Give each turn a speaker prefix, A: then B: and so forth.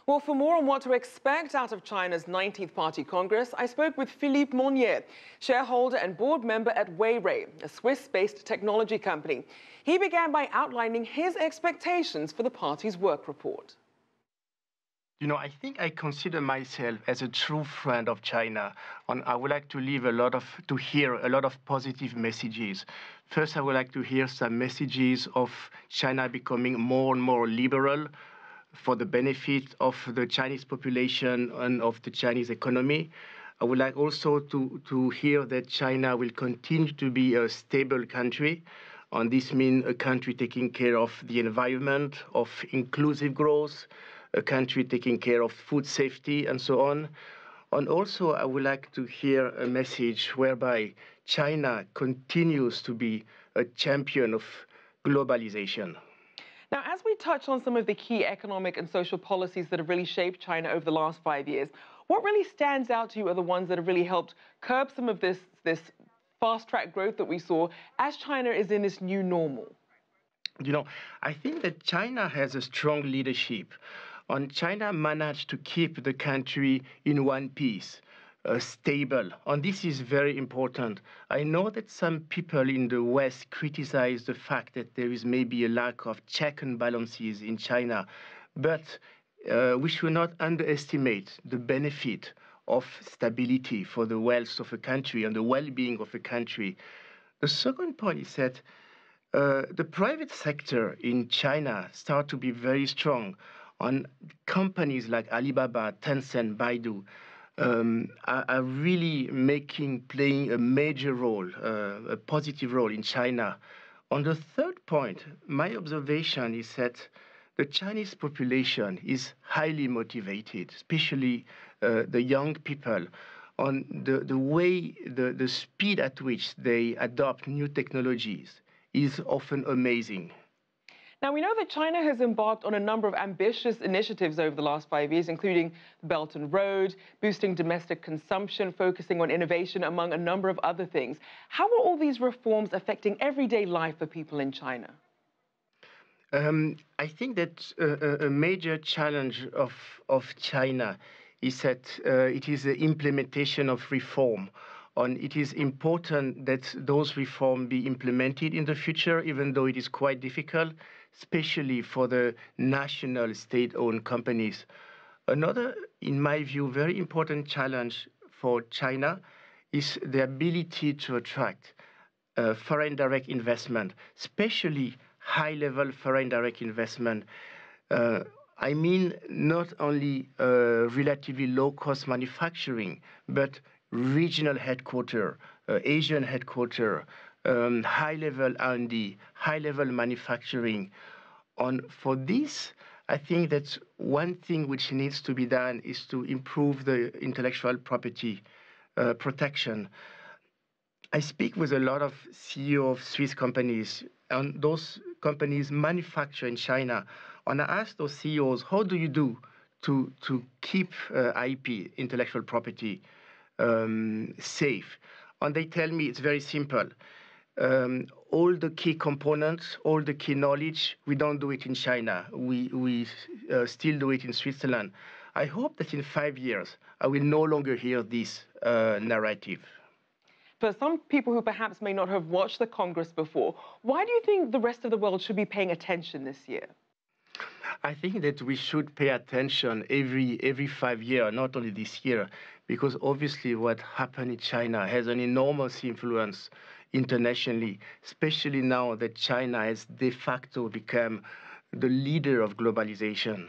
A: Well, for more on what to expect out of China's 19th Party Congress, I spoke with Philippe Monnier, shareholder and board member at WayRay, a Swiss-based technology company. He began by outlining his expectations for the party's work report.
B: I think I consider myself as a true friend of China, and I would like to hear a lot of positive messages. First, I would like to hear some messages of China becoming more and more liberal for the benefit of the Chinese population and of the Chinese economy. I would like also to hear that China will continue to be a stable country, and this means a country taking care of the environment, of inclusive growth, a country taking care of food safety, and so on. And also, I would like to hear a message whereby China continues to be a champion of globalization.
A: Now, as we touch on some of the key economic and social policies that have really shaped China over the last 5 years, what really stands out to you are the ones that have really helped curb some of this fast-track growth that we saw as China is in this new normal?
B: I think that China has a strong leadership, and China managed to keep the country in one piece, stable, and this is very important. I know that some people in the West criticize the fact that there is maybe a lack of check and balances in China, but we should not underestimate the benefit of stability for the wealth of a country and the well-being of a country. The second point is that the private sector in China start to be very strong, and companies like Alibaba, Tencent, Baidu are really playing a major role, a positive role in China. On the third point, my observation is that the Chinese population is highly motivated, especially the young people, on the speed at which they adopt new technologies is often amazing.
A: Now, we know that China has embarked on a number of ambitious initiatives over the last 5 years, including the Belt and Road, boosting domestic consumption, focusing on innovation, among a number of other things. How are all these reforms affecting everyday life for people in China?
B: I think that a major challenge of China is that it is the implementation of reform. And it is important that those reforms be implemented in the future, even though it is quite difficult, especially for the national state-owned companies. Another, in my view, very important challenge for China is the ability to attract foreign direct investment, especially high-level foreign direct investment. I mean not only relatively low-cost manufacturing, but regional headquarters, Asian headquarters, high-level R&D, high-level manufacturing. And for this, I think that one thing which needs to be done is to improve the intellectual property protection. I speak with a lot of CEOs of Swiss companies, and those companies manufacture in China. And I ask those CEOs, how do you do to keep IP, intellectual property, safe? And they tell me it's very simple. All the key components, all the key knowledge, we don't do it in China. We still do it in Switzerland. I hope that in 5 years, I will no longer hear this narrative.
A: For some people who perhaps may not have watched the Congress before, why do you think the rest of the world should be paying attention this year?
B: I think that we should pay attention every 5 years, not only this year, because obviously what happened in China has an enormous influence internationally, especially now that China has de facto become the leader of globalization.